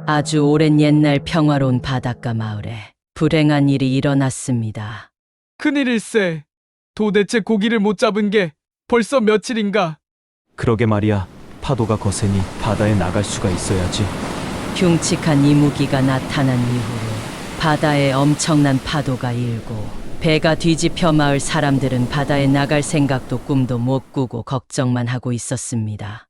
아주 오랜 옛날 평화로운 바닷가 마을에 불행한 일이 일어났습니다. 큰일일세. 도대체 고기를 못 잡은 게 벌써 며칠인가? 그러게 말이야. 파도가 거세니 바다에 나갈 수가 있어야지. 흉측한 이무기가 나타난 이후로 바다에 엄청난 파도가 일고 배가 뒤집혀 마을 사람들은 바다에 나갈 생각도 꿈도 못 꾸고 걱정만 하고 있었습니다.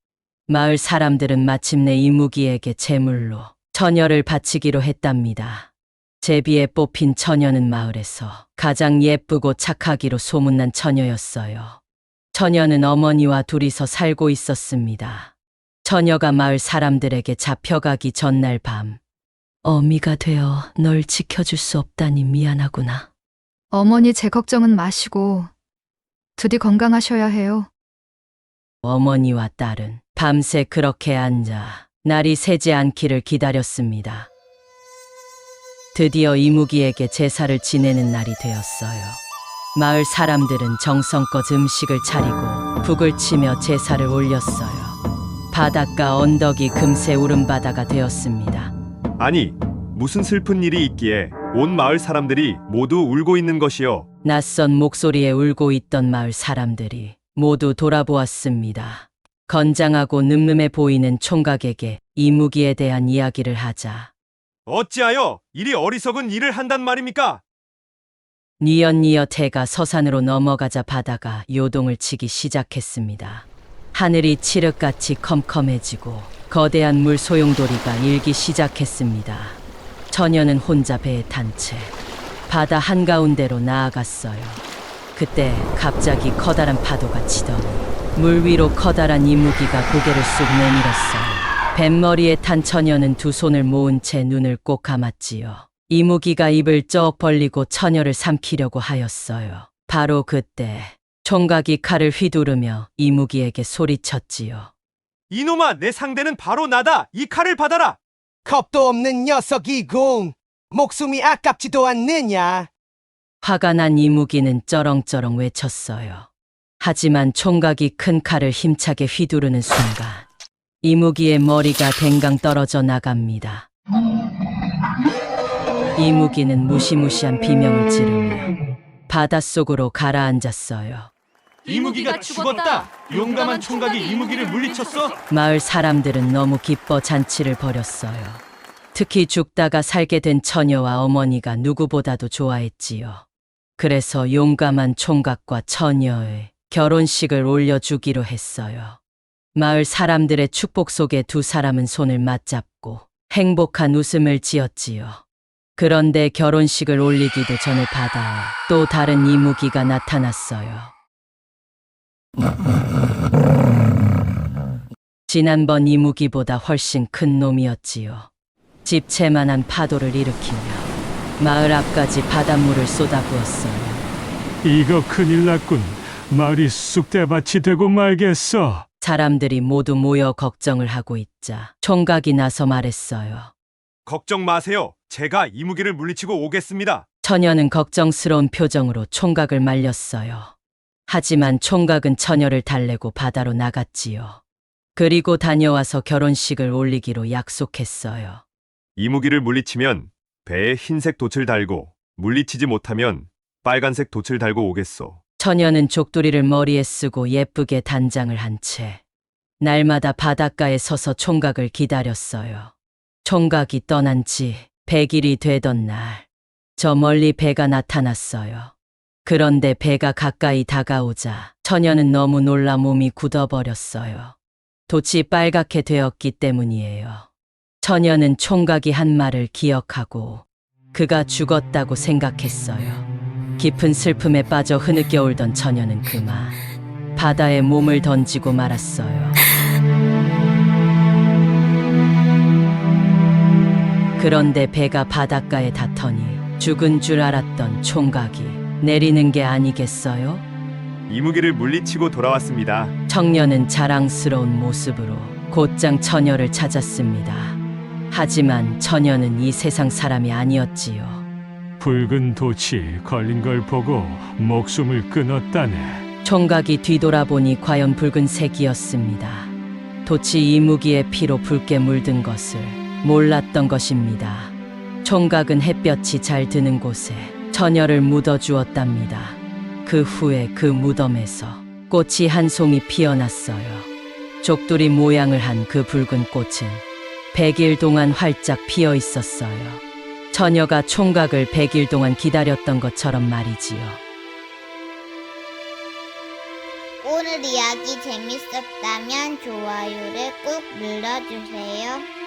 마을 사람들은 마침내 이무기에게 제물로 처녀를 바치기로 했답니다. 제비에 뽑힌 처녀는 마을에서 가장 예쁘고 착하기로 소문난 처녀였어요. 처녀는 어머니와 둘이서 살고 있었습니다. 처녀가 마을 사람들에게 잡혀가기 전날 밤, 어미가 되어 널 지켜줄 수 없다니 미안하구나. 어머니 제 걱정은 마시고 부디 건강하셔야 해요. 어머니와 딸은 밤새 그렇게 앉아 날이 새지 않기를 기다렸습니다. 드디어 이무기에게 제사를 지내는 날이 되었어요. 마을 사람들은 정성껏 음식을 차리고 북을 치며 제사를 올렸어요. 바닷가 언덕이 금세 울음바다가 되었습니다. 아니, 무슨 슬픈 일이 있기에 온 마을 사람들이 모두 울고 있는 것이요. 낯선 목소리에 울고 있던 마을 사람들이 모두 돌아보았습니다. 건장하고 늠름해 보이는 총각에게 이무기에 대한 이야기를 하자 어찌하여 이리 어리석은 일을 한단 말입니까? 뉘엿뉘엿 해가 서산으로 넘어가자 바다가 요동을 치기 시작했습니다. 하늘이 칠흑같이 컴컴해지고 거대한 물 소용돌이가 일기 시작했습니다. 처녀는 혼자 배에 탄 채 바다 한가운데로 나아갔어요. 그때 갑자기 커다란 파도가 치더니 물 위로 커다란 이무기가 고개를 쑥 내밀었어요. 뱃머리에 탄 처녀는 두 손을 모은 채 눈을 꼭 감았지요. 이무기가 입을 쩍 벌리고 처녀를 삼키려고 하였어요. 바로 그때 총각이 칼을 휘두르며 이무기에게 소리쳤지요. 이놈아, 내 상대는 바로 나다. 이 칼을 받아라. 겁도 없는 녀석이군. 목숨이 아깝지도 않느냐. 화가 난 이무기는 쩌렁쩌렁 외쳤어요. 하지만 총각이 큰 칼을 힘차게 휘두르는 순간 이무기의 머리가 댕강 떨어져 나갑니다. 이무기는 무시무시한 비명을 지르며 바닷속으로 가라앉았어요. 이무기가 죽었다. 용감한 총각이 이무기를 물리쳤어. 마을 사람들은 너무 기뻐 잔치를 벌였어요. 특히 죽다가 살게 된 처녀와 어머니가 누구보다도 좋아했지요. 그래서 용감한 총각과 처녀의 결혼식을 올려주기로 했어요. 마을 사람들의 축복 속에 두 사람은 손을 맞잡고 행복한 웃음을 지었지요. 그런데 결혼식을 올리기도 전에 바다에 또 다른 이무기가 나타났어요. 지난번 이무기보다 훨씬 큰 놈이었지요. 집채만한 파도를 일으키며 마을 앞까지 바닷물을 쏟아부었어요. 이거 큰일 났군. 마을이 쑥대밭이 되고 말겠어. 사람들이 모두 모여 걱정을 하고 있자 총각이 나서 말했어요. 걱정 마세요. 제가 이무기를 물리치고 오겠습니다. 처녀는 걱정스러운 표정으로 총각을 말렸어요. 하지만 총각은 처녀를 달래고 바다로 나갔지요. 그리고 다녀와서 결혼식을 올리기로 약속했어요. 이무기를 물리치면 배에 흰색 돛을 달고, 물리치지 못하면 빨간색 돛을 달고 오겠소. 처녀는 족두리를 머리에 쓰고 예쁘게 단장을 한 채 날마다 바닷가에 서서 총각을 기다렸어요. 총각이 떠난 지 100일이 되던 날, 저 멀리 배가 나타났어요. 그런데 배가 가까이 다가오자 처녀는 너무 놀라 몸이 굳어버렸어요. 돛이 빨갛게 되었기 때문이에요. 처녀는 총각이 한 말을 기억하고 그가 죽었다고 생각했어요. 깊은 슬픔에 빠져 흐느껴 울던 처녀는 그만 바다에 몸을 던지고 말았어요. 그런데 배가 바닷가에 닿더니 죽은 줄 알았던 총각이 내리는 게 아니겠어요? 이무기를 물리치고 돌아왔습니다. 청년은 자랑스러운 모습으로 곧장 처녀를 찾았습니다. 하지만 처녀는 이 세상 사람이 아니었지요. 붉은 돛이 걸린 걸 보고 목숨을 끊었다네. 총각이 뒤돌아보니 과연 붉은색이었습니다. 돛이 이무기의 피로 붉게 물든 것을 몰랐던 것입니다. 총각은 햇볕이 잘 드는 곳에 처녀를 묻어주었답니다. 그 후에 그 무덤에서 꽃이 한 송이 피어났어요. 족두리 모양을 한 그 붉은 꽃은 100일 동안 활짝 피어 있었어요. 처녀가 총각을 100일 동안 기다렸던 것처럼 말이지요. 오늘 이야기 재밌었다면 좋아요를 꾹 눌러주세요.